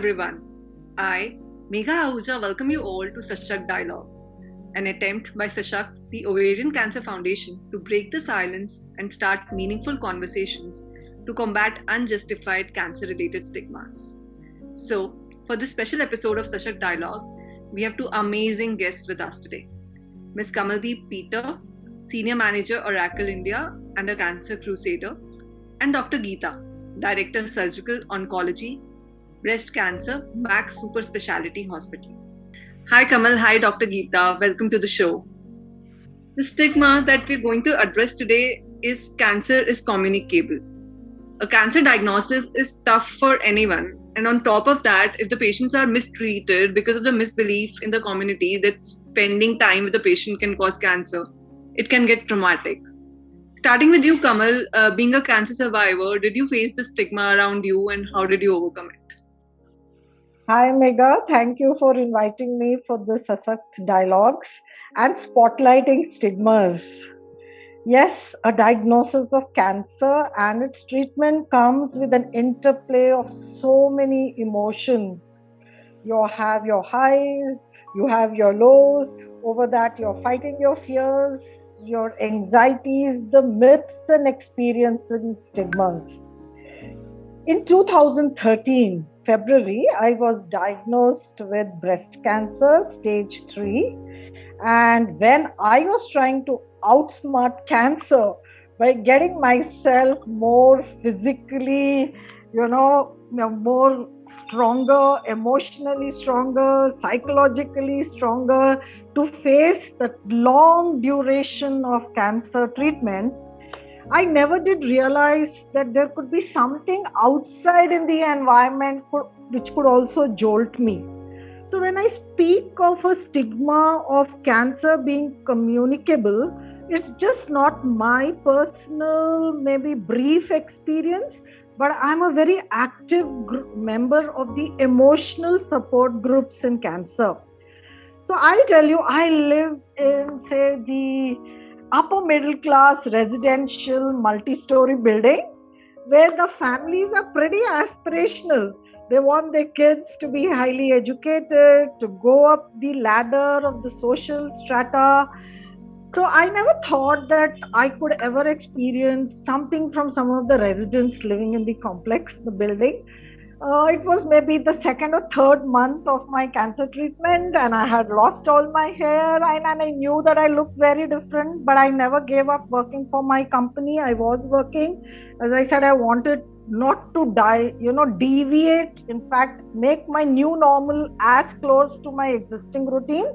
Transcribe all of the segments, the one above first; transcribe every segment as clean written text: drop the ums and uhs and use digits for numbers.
everyone. I, Megha Ahuja, welcome you all to Sashakt Dialogues, an attempt by Sashakt-The Ovarian Cancer Foundation to break the silence and start meaningful conversations to combat unjustified cancer-related stigmas. So, for this special episode of Sashakt Dialogues, we have two amazing guests with us today. Ms. Kamaldeep Peter, Senior Manager, Oracle India and a Cancer Crusader, and Dr. Geeta, Director Surgical Oncology, Breast Cancer, Max Super Speciality Hospital. Hi Kamal, hi Dr. Geeta, welcome to the show. The stigma that we're going to address today is cancer is communicable. A cancer diagnosis is tough for anyone, and on top of that, if the patients are mistreated because of the misbelief in the community that spending time with the patient can cause cancer, it can get traumatic. Starting with you, Kamal, being a cancer survivor, did you face the stigma around you and how did you overcome it? Hi, Megha. Thank you for inviting me for the Sashakt Dialogues and spotlighting stigmas. Yes, a diagnosis of cancer and its treatment comes with an interplay of so many emotions. You have your highs, you have your lows. Over that, you're fighting your fears, your anxieties, the myths and experiencing stigmas. In 2013, February, I was diagnosed with breast cancer, stage 3. And when I was trying to outsmart cancer by getting myself more physically, more stronger, emotionally stronger, psychologically stronger to face the long duration of cancer treatment, I never did realize that there could be something outside in the environment which could also jolt me. So when I speak of a stigma of cancer being communicable, it's just not my personal, maybe brief experience, but I'm a very active member of the emotional support groups in cancer. So I'll tell you, I live in, say, the upper middle class residential multi-story building where the families are pretty aspirational. They want their kids to be highly educated, to go up the ladder of the social strata. So I never thought that I could ever experience something from some of the residents living in the complex, the building. It was maybe the second or third month of my cancer treatment and I had lost all my hair and I knew that I looked very different, but I never gave up working for my company. I was working. As I said, I wanted not to die, deviate, in fact, make my new normal as close to my existing routine.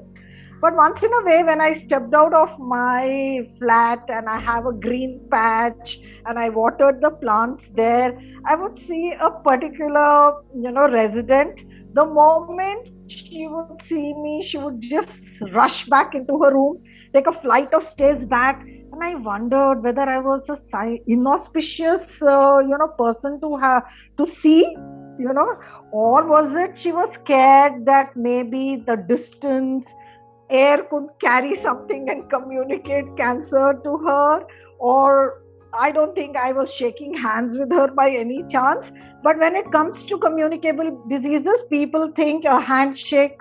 But once in a way, when I stepped out of my flat and I have a green patch and I watered the plants there, I would see a particular, resident. The moment she would see me, she would just rush back into her room, take a flight of stairs back. And I wondered whether I was a inauspicious, person to see, or was it she was scared that maybe the distance, air could carry something and communicate cancer to her, or I don't think I was shaking hands with her by any chance. But when it comes to communicable diseases, people think a handshake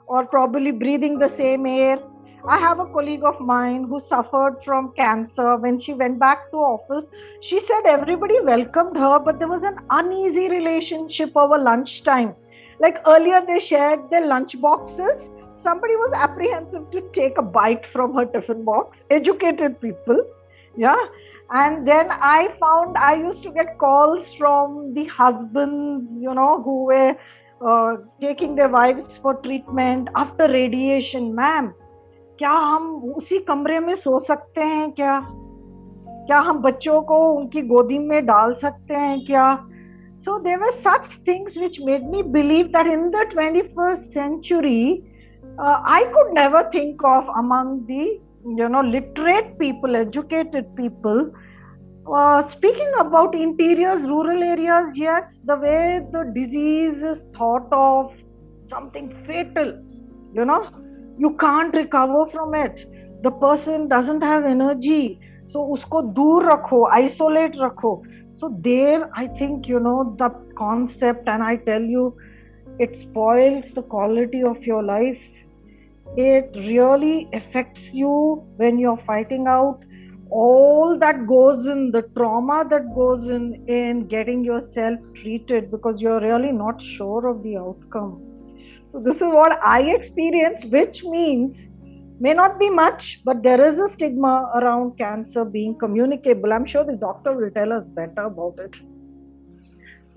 or probably breathing the same air. I have a colleague of mine who suffered from cancer. When she went back to office, she said everybody welcomed her, but there was an uneasy relationship over lunchtime. Like earlier, they shared their lunch boxes. Somebody was apprehensive to take a bite from her tiffin box. Educated people, yeah. And then I found I used to get calls from the husbands, who were taking their wives for treatment after radiation. Ma'am, क्या हम उसी कमरे में सो सकते हैं क्या? क्या हम बच्चों को उनकी गोदी में डाल सकते हैं क्या? So there were such things which made me believe that in the 21st century, I could never think of among the, literate people, educated people. Speaking about interiors, rural areas, yes, the way the disease is thought of, something fatal, you can't recover from it. The person doesn't have energy. So, usko dur rakho, isolate rakho. So there, I think, the concept, and I tell you, it spoils the quality of your life. It really affects you when you're fighting out all that goes in, the trauma that goes in getting yourself treated, because you're really not sure of the outcome. So this is what I experienced, which means may not be much, but there is a stigma around cancer being communicable. I'm sure the doctor will tell us better about it.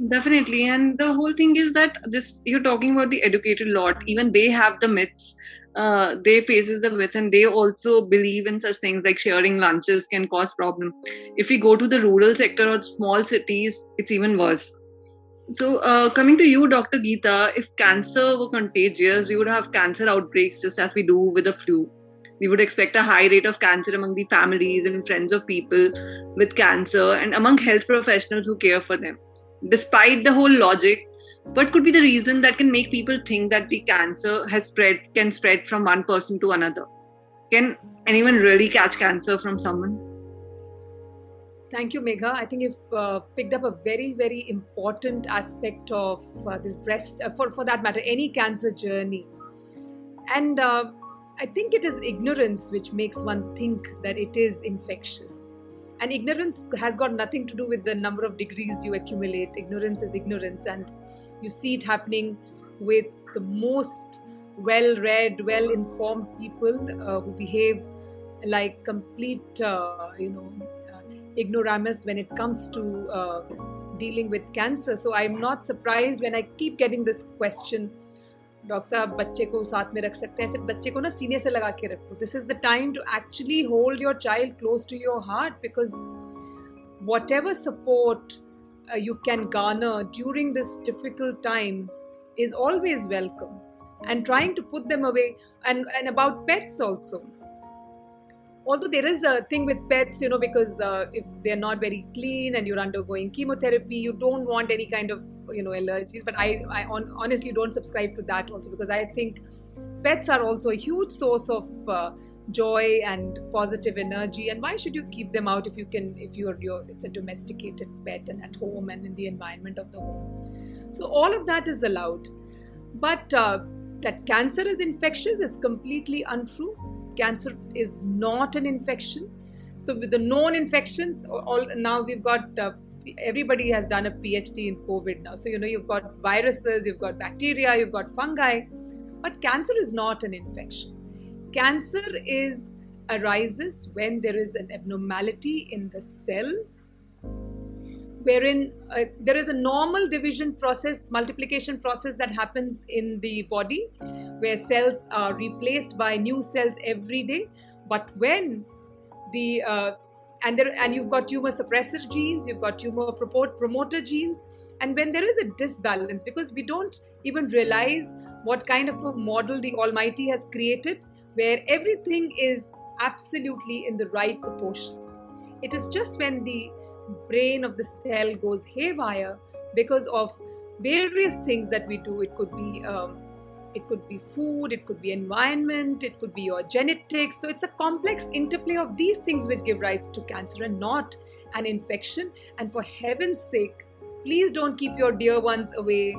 Definitely. And the whole thing is that this, you're talking about the educated lot, even they have the myths. They faces the myth, and they also believe in such things like sharing lunches can cause problem. If we go to the rural sector or small cities, it's even worse. So coming to you, Dr. Geeta, if cancer were contagious, we would have cancer outbreaks just as we do with the flu. We would expect a high rate of cancer among the families and friends of people with cancer and among health professionals who care for them. Despite the whole logic, what could be the reason that can make people think that the cancer can spread from one person to another? Can anyone really catch cancer from someone? Thank you, Megha. I think you've picked up a very, very important aspect of this breast, for that matter, any cancer journey. And I think it is ignorance which makes one think that it is infectious. And ignorance has got nothing to do with the number of degrees you accumulate. Ignorance is ignorance. And you see it happening with the most well-read, well-informed people who behave like complete, ignoramus when it comes to dealing with cancer. So I'm not surprised when I keep getting this question, doctor साहब बच्चे को साथ में रख सकते हैं, ऐसे बच्चे को ना सीने से लगा के रखो. This is the time to actually hold your child close to your heart, because whatever support you can garner during this difficult time is always welcome. And trying to put them away, and about pets also. Although there is a thing with pets, because if they're not very clean and you're undergoing chemotherapy, you don't want any kind of, allergies. But I honestly don't subscribe to that also, because I think pets are also a huge source of joy and positive energy. And why should you keep them out if it's a domesticated pet and at home and in the environment of the home? So all of that is allowed. But that cancer is infectious is completely untrue. Cancer is not an infection. So with the known infections, now we've got, everybody has done a PhD in COVID now. So, you've got viruses, you've got bacteria, you've got fungi, but cancer is not an infection. Cancer arises when there is an abnormality in the cell, wherein there is a normal division process, multiplication process that happens in the body, where cells are replaced by new cells every day. But when and you've got tumor suppressor genes, you've got tumor promoter genes, and when there is a disbalance, because we don't even realize what kind of a model the Almighty has created, where everything is absolutely in the right proportion. It is just when the brain of the cell goes haywire because of various things that we do. It could be food, it could be environment, it could be your genetics. So it's a complex interplay of these things which give rise to cancer and not an infection. And for heaven's sake, please don't keep your dear ones away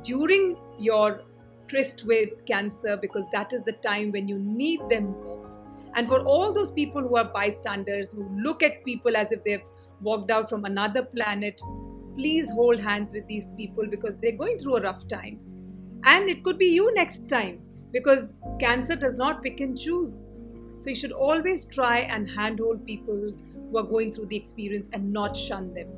during your tryst with cancer, because that is the time when you need them most. And for all those people who are bystanders, who look at people as if they've walked out from another planet, please hold hands with these people, because they're going through a rough time. And it could be you next time, because cancer does not pick and choose. So you should always try and handhold people who are going through the experience and not shun them.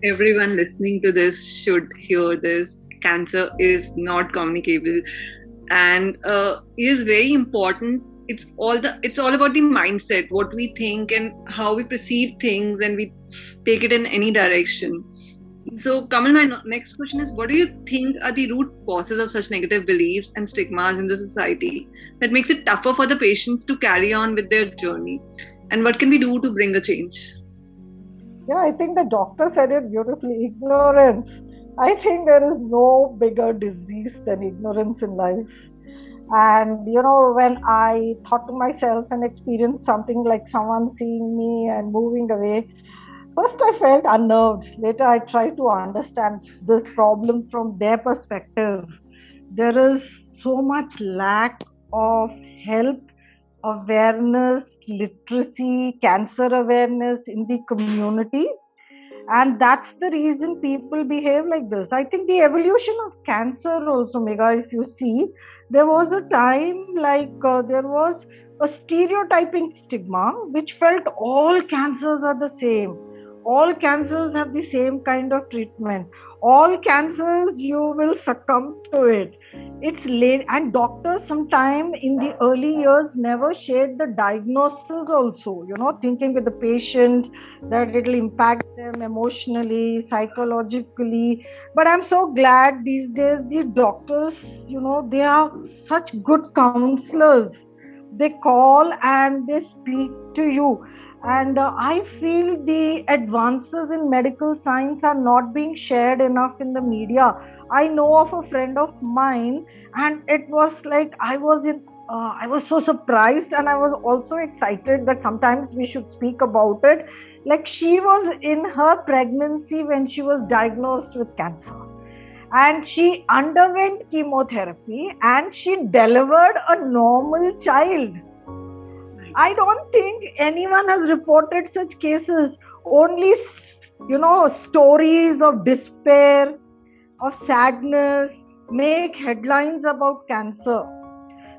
Everyone listening to this should hear this. Cancer is not communicable, and it is very important. It's all about the mindset, what we think and how we perceive things, and we take it in any direction. So, Kamal, my next question is, what do you think are the root causes of such negative beliefs and stigmas in the society that makes it tougher for the patients to carry on with their journey? And what can we do to bring a change? Yeah, I think the doctor said it beautifully. Ignorance. I think there is no bigger disease than ignorance in life. And, when I thought to myself and experienced something like someone seeing me and moving away, First, I felt unnerved. Later, I tried to understand this problem from their perspective. There is so much lack of health awareness, literacy, cancer awareness in the community. And that's the reason people behave like this. I think the evolution of cancer also, Megha, if you see, there was a time like there was a stereotyping stigma which felt all cancers are the same, all cancers have the same kind of treatment, all cancers you will succumb to it. It's late, and doctors sometime in the early years never shared the diagnosis also, thinking with the patient that it'll impact them emotionally, psychologically. But I'm so glad these days the doctors, they are such good counselors. They call and they speak to you. And I feel the advances in medical science are not being shared enough in the media. I know of a friend of mine, and it was like I was so surprised, and I was also excited that sometimes we should speak about it. Like, she was in her pregnancy when she was diagnosed with cancer, and she underwent chemotherapy and she delivered a normal child. I don't think anyone has reported such cases. Only, stories of despair, of sadness make headlines about cancer.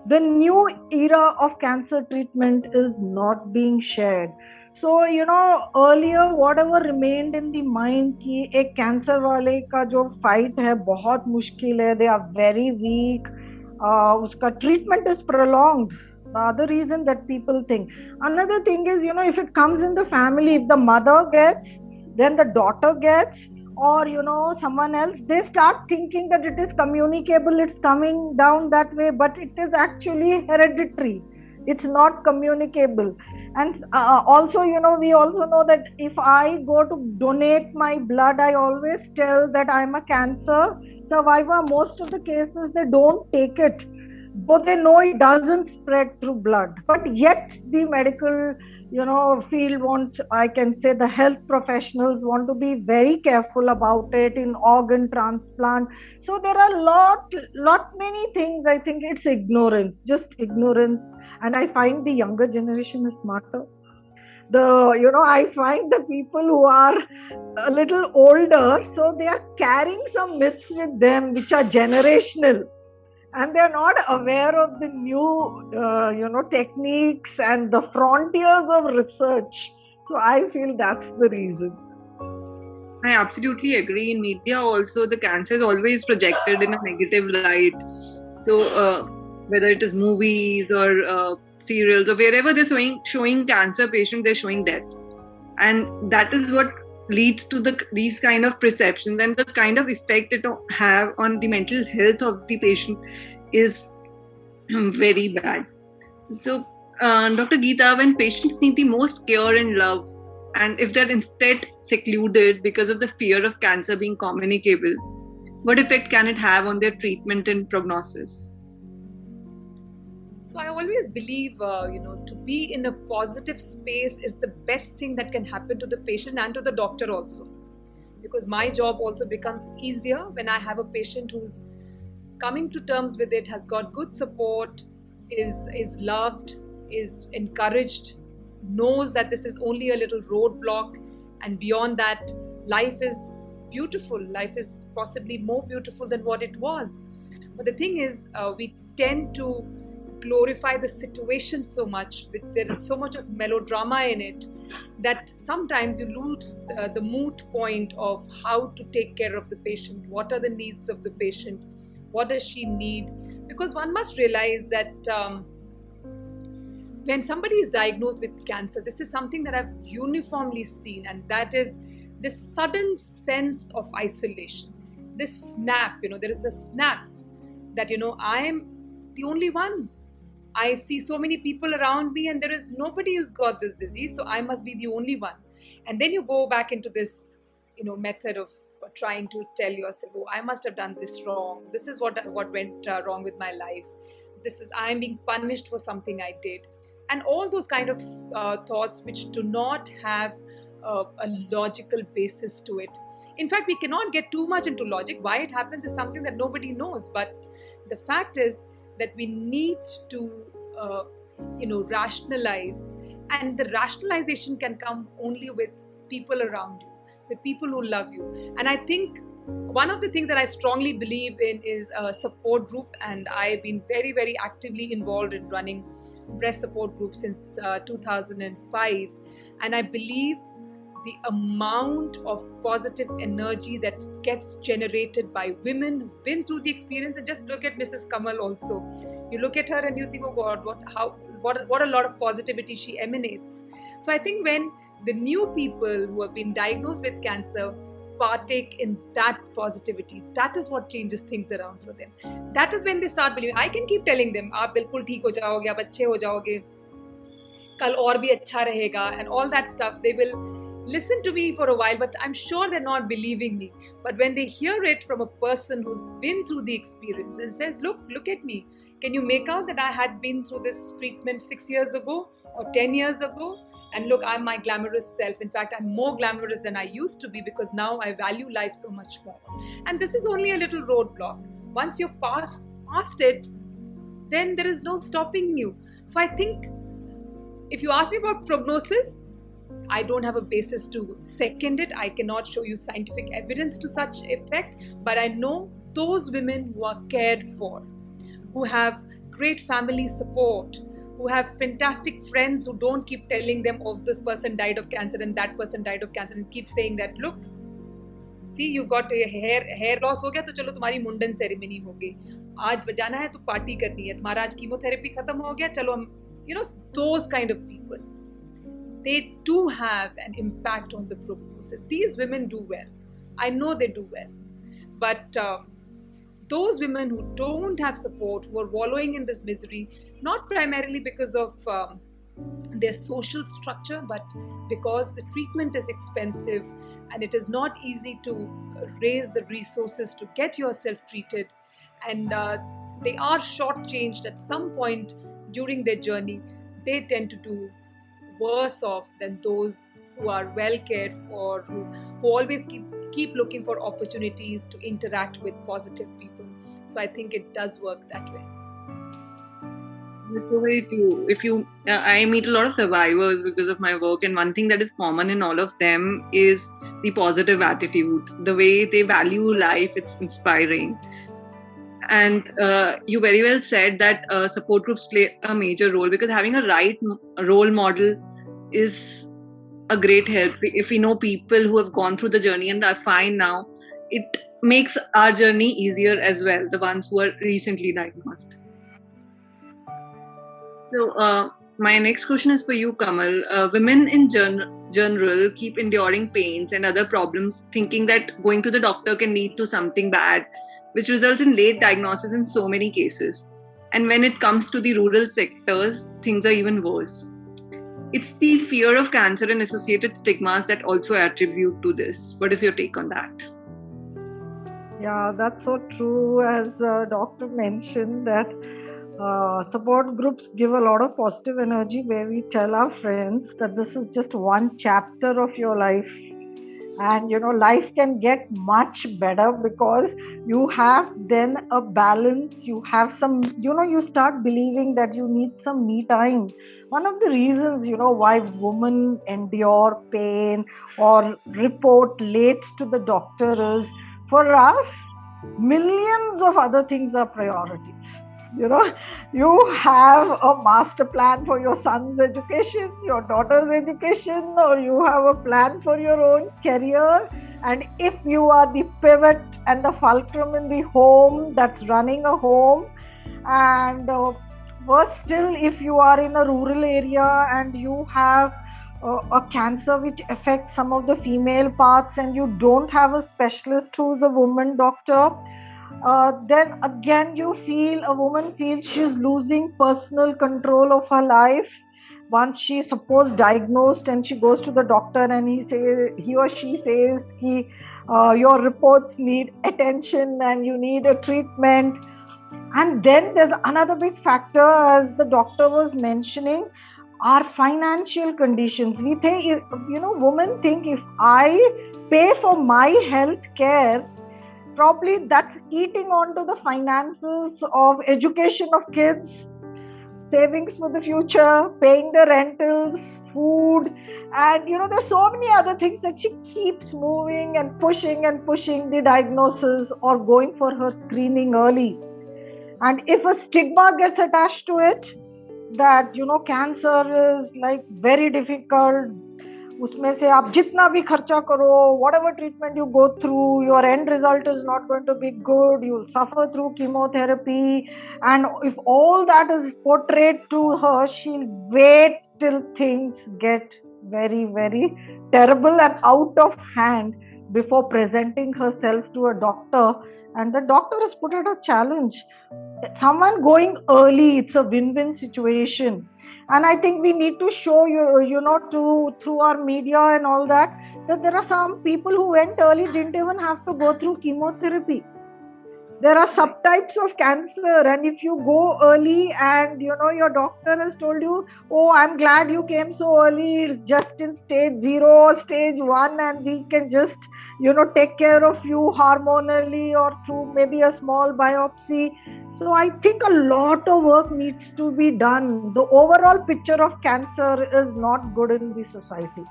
The new era of cancer treatment is not being shared. So, earlier whatever remained in the mind कि एक cancer वाले का जो fight है बहुत मुश्किल है, they are very weak, उसका treatment is prolonged. The other reason that people think. Another thing is, if it comes in the family, if the mother gets, then the daughter gets, or someone else, they start thinking that it is communicable, it's coming down that way, but it is actually hereditary, it's not communicable. And also, we also know that if I go to donate my blood, I always tell that I'm a cancer survivor. Most of the cases they don't take it, though they know it doesn't spread through blood, but yet the medical field wants, I can say the health professionals want to be very careful about it in organ transplant. So there are lot many things. I think it's ignorance, just ignorance. And I find the younger generation is smarter. I find the people who are a little older, so they are carrying some myths with them which are generational, and they're not aware of the new techniques and the frontiers of research. So I feel that's the reason. I absolutely agree. In media also, the cancer is always projected in a negative light. So whether it is movies or serials or wherever they're showing cancer patients, they're showing death, and that is what leads to these kind of perceptions, and the kind of effect it have on the mental health of the patient is very bad. So Dr. Geeta, when patients need the most care and love, and if they're instead secluded because of the fear of cancer being communicable, what effect can it have on their treatment and prognosis? So I always believe, to be in a positive space is the best thing that can happen to the patient and to the doctor also. Because my job also becomes easier when I have a patient who's coming to terms with it, has got good support, is loved, is encouraged, knows that this is only a little roadblock, and beyond that, life is beautiful. Life is possibly more beautiful than what it was. But the thing is, we tend to glorify the situation so much, there is so much of melodrama in it, that sometimes you lose the moot point of how to take care of the patient. What are the needs of the patient? What does she need? Because one must realize that when somebody is diagnosed with cancer, this is something that I've uniformly seen, and that is this sudden sense of isolation. This snap, there is a snap that, I am the only one. I see so many people around me and there is nobody who's got this disease, so I must be the only one. And then you go back into this, method of trying to tell yourself, oh, I must have done this wrong. This is what went wrong with my life. I'm being punished for something I did. And all those kind of thoughts which do not have a logical basis to it. In fact, we cannot get too much into logic. Why it happens is something that nobody knows. But the fact is that we need to, rationalize. And the rationalization can come only with people around you, with people who love you. And I think one of the things that I strongly believe in is a support group. And I've been very, very actively involved in running breast support groups since 2005. And I believe the amount of positive energy that gets generated by women who've been through the experience. And just look at Mrs. Kamal also. You look at her and you think, oh God, what a lot of positivity she emanates. So I think when the new people who have been diagnosed with cancer partake in that positivity, that is what changes things around for them. That is when they start believing. I can keep telling them, आप बिल्कुल ठीक हो जाओगे, आप अच्छे हो जाओगे, कल और भी अच्छा रहेगा, and all that stuff. They will listen to me for a while, but I'm sure they're not believing me. But when they hear it from a person who's been through the experience and says, look at me, can you make out that I had been through this treatment 6 years ago or 10 years ago? And look, I'm my glamorous self. In fact, I'm more glamorous than I used to be because now I value life so much more. And this is only a little roadblock. Once you're past it, then there is no stopping you. So I think if you ask me about prognosis, I don't have a basis to second it. I cannot show you scientific evidence to such effect, but I know those women who are cared for, who have great family support, who have fantastic friends who don't keep telling them, oh, this person died of cancer and that person died of cancer, and keep saying that, look, see, you've got hair loss हो गया तो चलो तुम्हारी मुंडन ceremony होगी, आज बजाना है तो पार्टी करनी है, तुम्हारा आज कीमोथेरेपी खत्म हो गया, चलो हम, those kind of people, they do have an impact on the prognosis. These women do well. I know they do well. But those women who don't have support, who are wallowing in this misery, not primarily because of their social structure, but because the treatment is expensive and it is not easy to raise the resources to get yourself treated, and they are shortchanged at some point during their journey, they tend to do worse off than those who are well cared for, who always keep looking for opportunities to interact with positive people. So I think it does work that way. That's so very true. I meet a lot of survivors because of my work, and one thing that is common in all of them is the positive attitude, the way they value life. It's inspiring. And you very well said that support groups play a major role, because having a right role model is a great help. If we know people who have gone through the journey and are fine now, it makes our journey easier as well, the ones who are recently diagnosed. So my next question is for you, Kamal. Women in general keep enduring pains and other problems, thinking that going to the doctor can lead to something bad, which results in late diagnosis in so many cases. And when it comes to the rural sectors, things are even worse. It's the fear of cancer and associated stigmas that also attribute to this. What is your take on that? Yeah, that's so true. As doctor mentioned, that support groups give a lot of positive energy, where we tell our friends that this is just one chapter of your life. And life can get much better because you have then a balance. You have some, you start believing that you need some me time. One of the reasons, why women endure pain or report late to the doctor is, for us, millions of other things are priorities. You have a master plan for your son's education, your daughter's education, or you have a plan for your own career. And if you are the pivot and the fulcrum in the home that's running a home, and worse still, if you are in a rural area and you have a cancer which affects some of the female parts and you don't have a specialist who's a woman doctor, then again a woman feels she's losing personal control of her life. Once she's suppose diagnosed and she goes to the doctor and he or she says your reports need attention and you need a treatment. And then there's another big factor, as the doctor was mentioning, our financial conditions. We think, women think if I pay for my health care, probably that's eating onto the finances of education of kids, savings for the future, paying the rentals, food, and there's so many other things that she keeps moving and pushing the diagnosis or going for her screening early. And if a stigma gets attached to it, that cancer is like very difficult, उसमें से आप जितना भी खर्चा करो, whatever treatment you go through, your end result is not going to be good, you'll suffer through chemotherapy, and if all that is portrayed to her, she'll wait till things get very, very terrible and out of hand before presenting herself to a doctor. And the doctor has put it a challenge. Someone going early, it's a win-win situation. And I think we need to show through our media and all that there are some people who went early, didn't even have to go through chemotherapy. There are subtypes of cancer, and if you go early and your doctor has told you, oh, I'm glad you came so early, it's just in stage 0 or stage 1, and we can just take care of you hormonally or through maybe a small biopsy. So I think a lot of work needs to be done. The overall picture of cancer is not good in the society.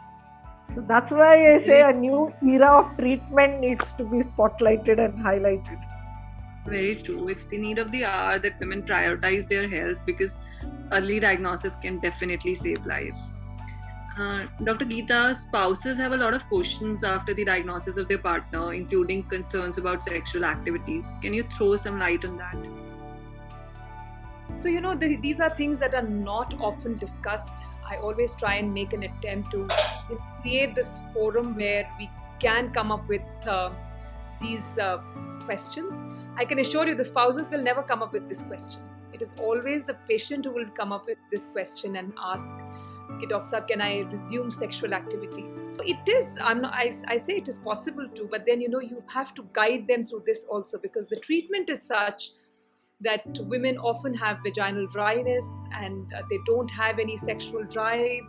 So that's why I say a new era of treatment needs to be spotlighted and highlighted. Very true. It's the need of the hour that women prioritize their health, because early diagnosis can definitely save lives. Dr. Geeta, spouses have a lot of questions after the diagnosis of their partner, including concerns about sexual activities. Can you throw some light on that? So, these are things that are not often discussed. I always try and make an attempt to create this forum where we can come up with these questions. I can assure you the spouses will never come up with this question. It is always the patient who will come up with this question and ask, okay, Dr. Saab, can I resume sexual activity? It is, I say it is possible to, but then, you have to guide them through this also, because the treatment is such that women often have vaginal dryness and they don't have any sexual drive.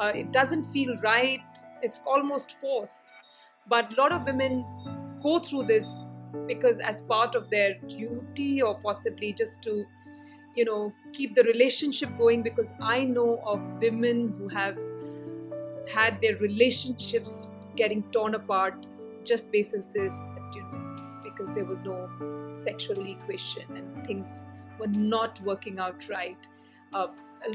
It doesn't feel right. It's almost forced. But a lot of women go through this because as part of their duty, or possibly just to, keep the relationship going, because I know of women who have had their relationships getting torn apart just basis this, because there was no sexual equation and things were not working out right. A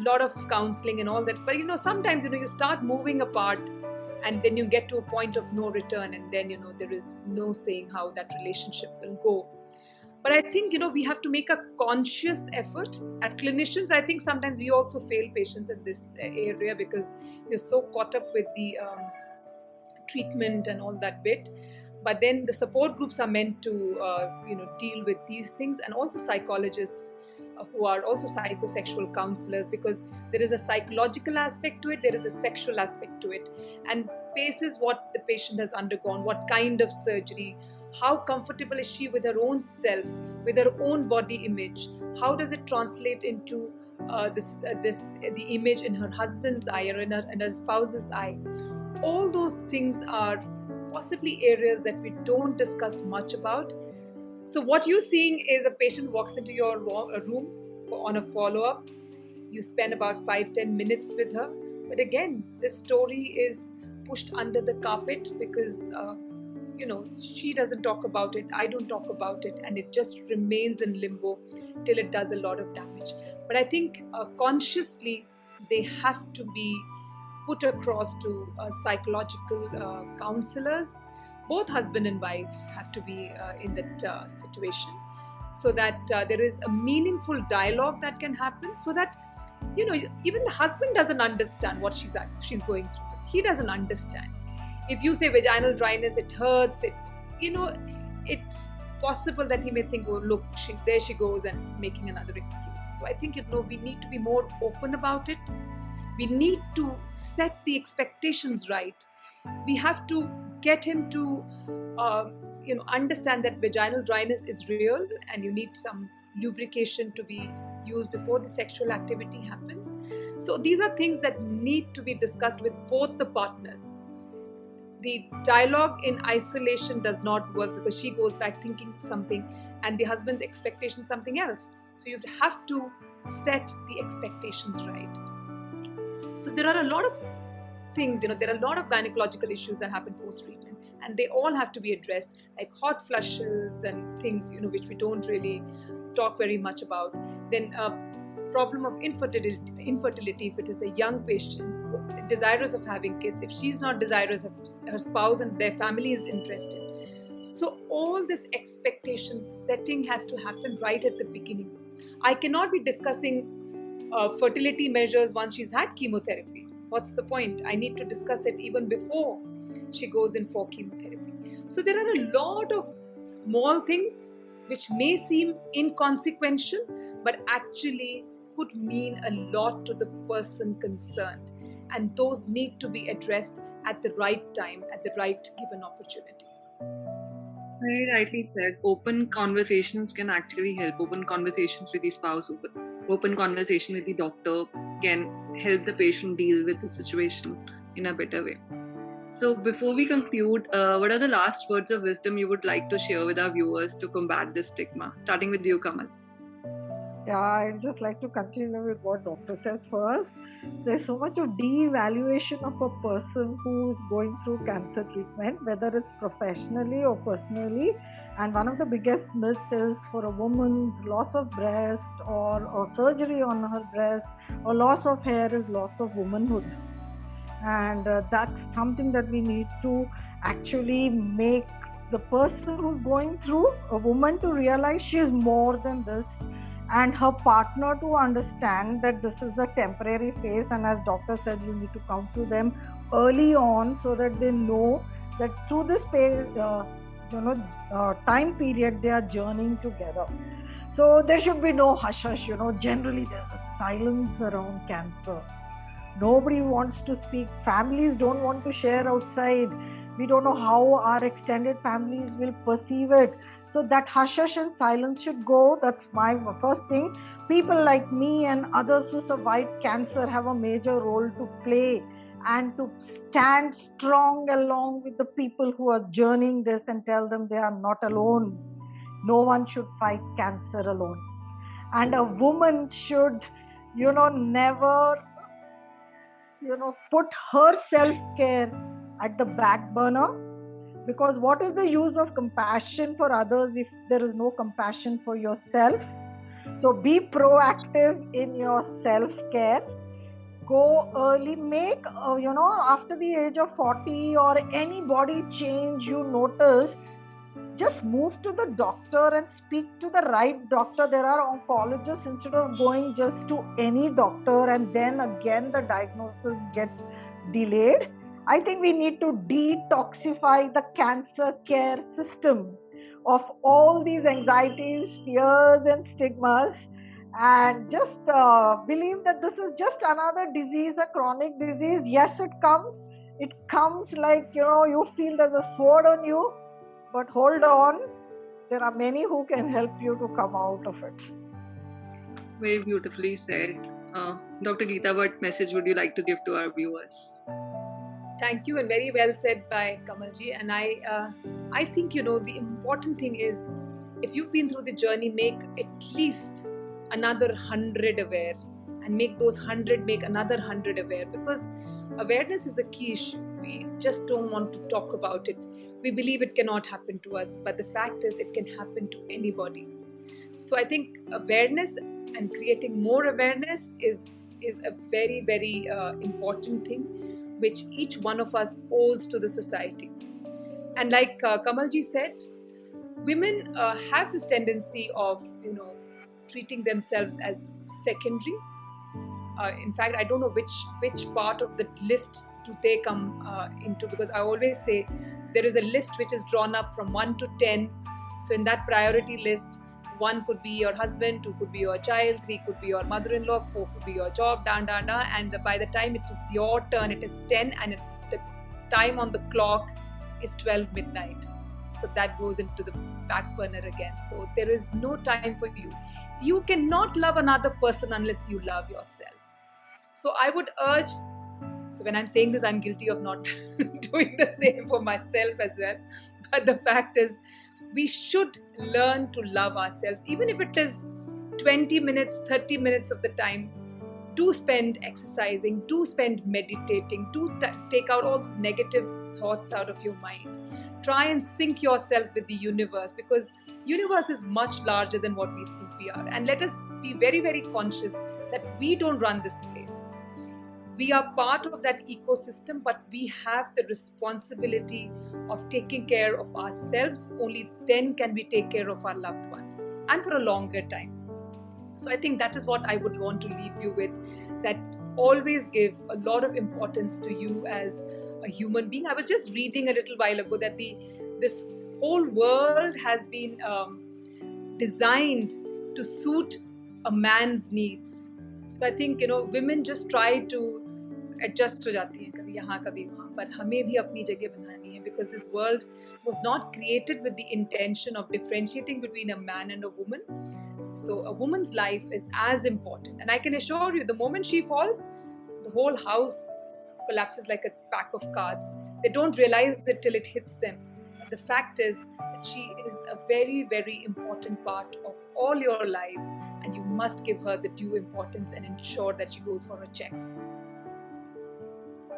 lot of counseling and all that. But, sometimes, you start moving apart and then you get to a point of no return, and then, there is no saying how that relationship will go. But I think, we have to make a conscious effort. As clinicians, I think sometimes we also fail patients in this area because you're so caught up with the treatment and all that bit. But then the support groups are meant to, deal with these things, and also psychologists who are also psychosexual counselors, because there is a psychological aspect to it, there is a sexual aspect to it, and basis what the patient has undergone, what kind of surgery, how comfortable is she with her own self, with her own body image, how does it translate into the image in her husband's eye or in her spouse's eye. All those things are possibly areas that we don't discuss much about. So what you're seeing is a patient walks into your room on a follow-up. You spend about 5-10 minutes with her. But again, this story is pushed under the carpet because, she doesn't talk about it, I don't talk about it, and it just remains in limbo till it does a lot of damage. But I think consciously they have to be put across to psychological counselors. Both husband and wife have to be in that situation, so that there is a meaningful dialogue that can happen, so that even the husband doesn't understand what she's going through. He doesn't understand. If you say vaginal dryness, it hurts. It's possible that he may think, oh look, there she goes, and making another excuse. So I think we need to be more open about it. We need to set the expectations right. We have to get him to, understand that vaginal dryness is real, and you need some lubrication to be, used before the sexual activity happens. So these are things that need to be discussed with both the partners. The dialogue in isolation does not work because she goes back thinking something and the husband's expectation something else. So you have to set the expectations right. So there are a lot of things, there are a lot of gynecological issues that happen post-treatment, and they all have to be addressed, like hot flushes and things, which we don't really talk very much about. Then problem of infertility if it is a young patient desirous of having kids, if she's not desirous, her spouse and their family is interested. So all this expectation setting has to happen right at the beginning. I cannot be discussing fertility measures once she's had chemotherapy. What's the point? I need to discuss it even before she goes in for chemotherapy. So there are a lot of small things which may seem inconsequential, but actually could mean a lot to the person concerned. And those need to be addressed at the right time, at the right given opportunity. Very rightly said. Open conversations can actually help. Open conversations with the spouse, open conversation with the doctor can help the patient deal with the situation in a better way. So before we conclude, what are the last words of wisdom you would like to share with our viewers to combat this stigma? Starting with you, Kamal. Yeah, I'd just like to continue with what Doctor said first. There's so much of de-evaluation of a person who is going through cancer treatment, whether it's professionally or personally. And one of the biggest myths is for a woman's loss of breast or surgery on her breast or loss of hair is loss of womanhood. And that's something that we need to actually make the person who's going through, a woman, to realize she is more than this, and her partner to understand that this is a temporary phase. And as doctor said, you need to counsel them early on so that they know that through this time period they are journeying together. So there should be no hush hush. Generally there's a silence around cancer. Nobody wants to speak. Families don't want to share outside. We don't know how our extended families will perceive it. So that hush hush and silence should go. That's my first thing. People like me and others who survived cancer have a major role to play and to stand strong along with the people who are journeying this and tell them they are not alone. No one should fight cancer alone. And a woman should, never, put her self-care at the back burner. Because what is the use of compassion for others if there is no compassion for yourself? So be proactive in your self-care. Go early. Make, after the age of 40 or any body change you notice, just move to the doctor and speak to the right doctor. There are oncologists instead of going just to any doctor and then again the diagnosis gets delayed. I think we need to detoxify the cancer care system of all these anxieties, fears and stigmas, and just believe that this is just another disease, a chronic disease. Yes, it comes like, you feel there's a sword on you, but hold on, there are many who can help you to come out of it. Very beautifully said. Dr. Geeta, what message would you like to give to our viewers? Thank you, and very well said by Kamalji. And I think, the important thing is, if you've been through the journey, make at least another 100 aware, and make those 100 make another 100 aware, because awareness is a key issue. We just don't want to talk about it. We believe it cannot happen to us, but the fact is it can happen to anybody. So I think awareness and creating more awareness is a very, very important thing, which each one of us owes to the society. And like Kamalji said, women have this tendency of, treating themselves as secondary. In fact, I don't know which part of the list do they come into, because I always say there is a list which is drawn up from 1 to 10. So in that priority list, 1 could be your husband, 2 could be your child, 3 could be your mother-in-law, 4 could be your job, and by the time it is your turn, it is 10, and the time on the clock is 12 midnight. So that goes into the back burner again. So there is no time for you. you cannot love another person unless you love yourself. So I would urge, so when I'm saying this, I'm guilty of not doing the same for myself as well. But the fact is, we should learn to love ourselves, even if it is 20 minutes, 30 minutes of the time. Do spend exercising, do spend meditating, do take out all these negative thoughts out of your mind. Try and sync yourself with the universe, because universe is much larger than what we think we are. And let us be very, very conscious that we don't run this place. We are part of that ecosystem, but we have the responsibility of taking care of ourselves. Only then can we take care of our loved ones, and for a longer time. So I think that is what I would want to leave you with, that always give a lot of importance to you as a human being. I was just reading a little while ago that this whole world has been designed to suit a man's needs. So I think, women just try to adjust हो जाती हैं, कभी यहाँ कभी वहाँ, पर हमें भी अपनी जगह बनानी है, because this world was not created with the intention of differentiating between a man and a woman. So a woman's life is as important, and I can assure you, the moment she falls, the whole house collapses like a pack of cards. They don't realize it till it hits them. But the fact is that she is a very, very important part of all your lives, and you must give her the due importance and ensure that she goes for her checks.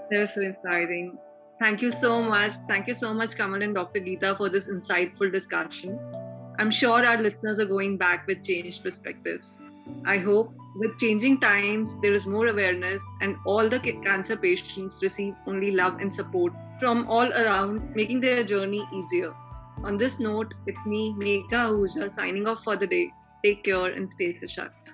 That was so inspiring. Thank you so much. Thank you so much, Kamal and Dr. Geeta, for this insightful discussion. I'm sure our listeners are going back with changed perspectives. I hope with changing times, there is more awareness and all the cancer patients receive only love and support from all around, making their journey easier. On this note, it's me, Megha Ahuja, signing off for the day. Take care and stay Sashakt.